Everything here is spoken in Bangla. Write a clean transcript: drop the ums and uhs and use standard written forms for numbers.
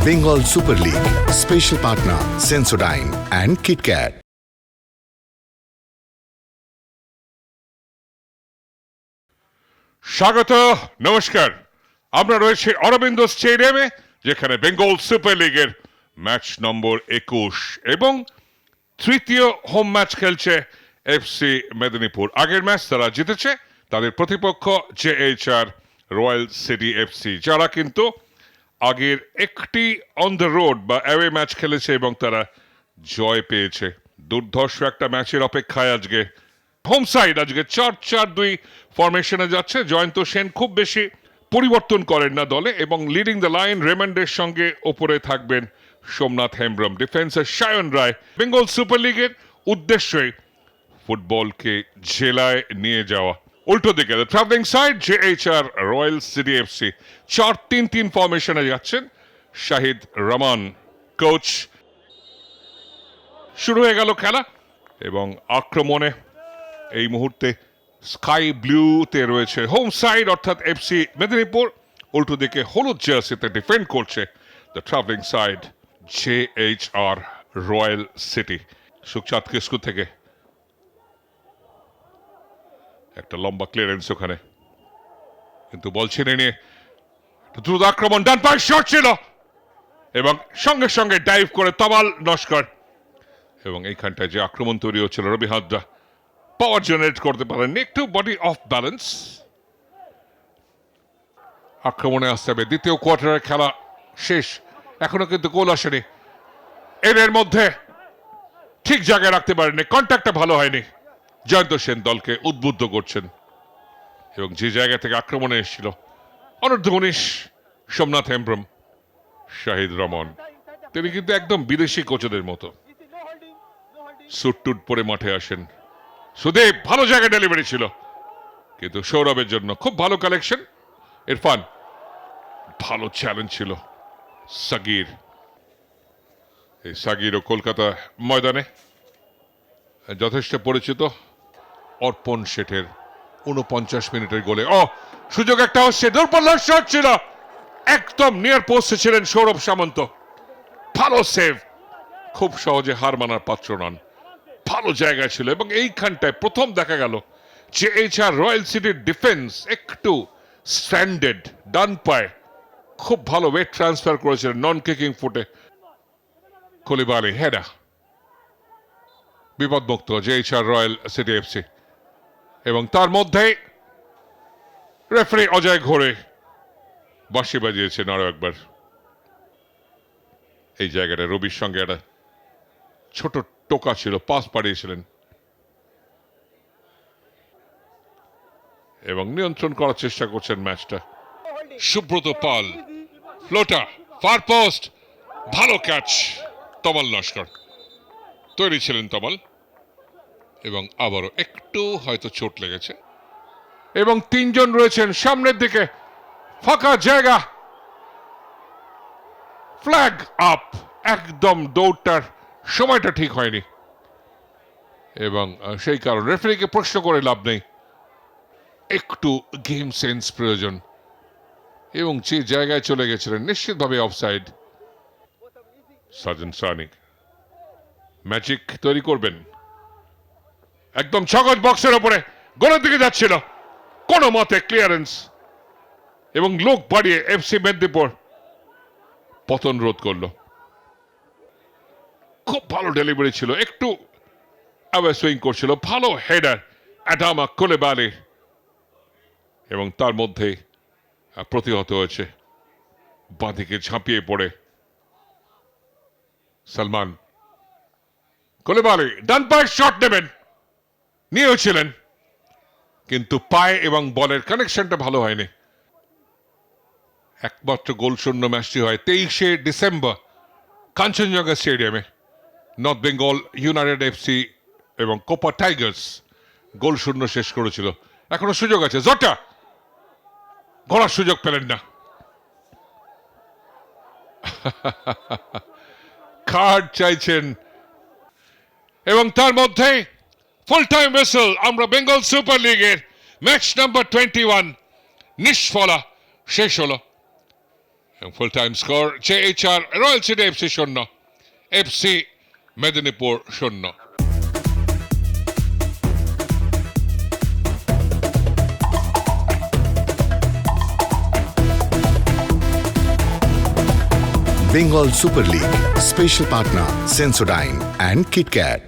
Bengal Super League. Special partner Sensodyne and KitKat. স্বাগত, নমস্কার। আমরা রয়েছে অরবিন্দ স্টেডিয়ামে, যেখানে বেঙ্গল সুপার লিগের ম্যাচ নম্বর 21 এবং তৃতীয় হোম ম্যাচ খেলছে এফসি মেদিনীপুর। আগের ম্যাচ তারা জিতেছে, তাদের প্রতিপক্ষ জেএইচআর রয়্যাল সিটি এফসি, যারা কিন্তু আগের একটি অন দ্য রোড বা অ্যাওয়ে ম্যাচ খেলেছে এবং তারা জয় পেয়েছে। দুর্ধর্ষ একটা ম্যাচের অপেক্ষায় আজকে হোম সাইড আজকে 4-4-2 ফরমেশনে যাচ্ছে। জয়ন্ত সেন খুব বেশি পরিবর্তন করেন না দলে, এবং লিডিং দ্য লাইন রেমন্ডের সঙ্গে ওপরে থাকবেন সোমনাথ হেমব্রম, ডিফেন্সে সায়ন রায়। বেঙ্গল সুপার লিগের উদ্দেশ্যে ফুটবলকে জেলায় নিয়ে যাওয়া। উল্টো দিকে traveling side JHR Royal City FC 4-3-3 ফরমেশনে যাচ্ছেন শাহিদ রহমান কোচ। শুরু হয়ে গেল খেলা এবং আক্রমণে এই মুহূর্তে স্কাই ব্লুতে রয়েছে হোম সাইড অর্থাৎ এফসি মেদিনীপুর। উল্টো দিকে হলুদ জার্সিতে ডিফেন্ড করছে the traveling side JHR Royal City. Sukhchand Kisku থেকে একটা লম্বা ক্লিয়ারেন্স ওখানে, কিন্তু বল ছিনে নিয়ে দ্রুত আক্রমণ, ডান পায়ে শট ছিল এবং সঙ্গে সঙ্গে ডাইভ করে তমাল নস্কর। এবং এইখানটায় যে আক্রমণ তৈরি হচ্ছিল, রবি হাদরা পাওয়ার জেনারেট করতে পারেননি, একটু বডি অফ ব্যালেন্স। আক্রমণে আসতে হবে, দ্বিতীয় কোয়ার্টারের খেলা শেষ, এখনো কিন্তু গোল আসেনি। এর মধ্যে ঠিক জায়গায় রাখতে পারেননি, কন্ট্যাক্টটা ভালো হয়নি। জয়ন্ত সেন দলকে উদ্বুদ্ধ করছেন এবং যে জায়গা থেকে আক্রমণে এসেছিল অনূর্ধ্ব 19 সোমনাথ হেমব্রম, শাহিদ রহমান, তিনি কিন্তু একদম বিদেশি কোচদের মতো স্যুট টুট পরে মাঠে আসেন। সুদীপ ভালো জায়গায় ডেলিভারি ছিল, কিন্তু সৌরভের জন্য খুব ভালো কালেকশন। ইরফান ভালো চ্যালেঞ্জ ছিল। সাগির, এই সাগিরও কলকাতা ময়দানে যথেষ্ট পরিচিত। অর্পণ শেঠের 49 মিনিটের গোলে সুযোগ একটা হচ্ছে, দুর্বল শট ছিল, একদম নিয়ার পোস্টে ছিলেন সৌরভ সামন্ত। ভালো সেভ, খুব সহজে হার মানার পাত্র নন, ভালো জায়গায় ছিল। এবং এইখানটায় প্রথম দেখা গেল যে এইচআর রয়্যাল সিটির ডিফেন্স একটু স্ট্যান্ডার্ড, ডান পায়ে খুব ভালো ওয়েট ট্রান্সফার করেছিলেন নন কিকিং ফুটে। কলিবালি হেডা বিপদমুক্ত জেএইচআর রয়্যাল সিটি এফসি, এবং তার মধ্যেই রেফারি অজয় ঘোরে বাঁশি বাজিয়েছেন আরো একবার। এই জায়গাটা রবির সঙ্গে একটা ছোট টোকা ছিল, পাস পাঠিয়েছিলেন এবং নিয়ন্ত্রণ করার চেষ্টা করছেন ম্যাচটা। সুব্রত পাল, ফ্লোটা, ফার পোস্ট, ভালো ক্যাচ, তমাল নস্কর। তৈরি ছিলেন তমাল, এবং আবারও একটু হয়তো চোট লেগেছে। এবং তিনজন রয়েছেন সামনের দিকে, ফাঁকা জায়গা, ফ্ল্যাগ আপ, একদম দৌড়টার সময়টা ঠিক হয়নি, এবং সেই কারণ রেফারিকে প্রশ্ন করে লাভ নেই, একটু গেম সেন্স প্রয়োজন। এবং যে জায়গায় চলে গেছিলেন নিশ্চিতভাবে অফসাইড। সাজন সানি ম্যাজিক তৈরি করবেন, একদম ছগজ বক্সের ওপরে গোলের দিকে যাচ্ছিল, কোন মতে ক্লিয়ারেন্স এবং লোক বাড়িয়ে এফসি মেদিনীপুর পতন রোধ করলো। খুব ভালো ডেলিভারি ছিল, একটু অ্যাওয়ে সুইং করছিল, ভালো হেডার অ্যাডামা কোলেবালি, এবং তার মধ্যে প্রতিহত হয়েছে বাঁদিকে ঝাঁপিয়ে পড়ে সালমান। কোলেবালি ডান পায়ের শট নেবেন, নিয়েছিলেন, কিন্তু পায়ে এবং বলের কানেকশনটা ভালো হয়নি। একমাত্র গোল শূন্য ম্যাচটি হয় 23শে ডিসেম্বর কাঞ্চনজঙ্ঘা স্টেডিয়ামে। নর্থ বেঙ্গল ইউনাইটেড এফসি এবং কোপা টাইগার্স গোল শূন্য শেষ করেছিল। এখনো সুযোগ আছে, জটা গড়ার সুযোগ পেলেন না। কার্ড চাইছেন, এবং তার মধ্যে ফুল টাইম হুইসেল। আমরা বেঙ্গল সুপার লিগের ম্যাচ নাম্বার 21 নিষ্ফলা শেষ হলো। Full time score JHR royal city FC 0, FC Medinipur 0। Bengal Super League. Special partner Sensodyne and KitKat.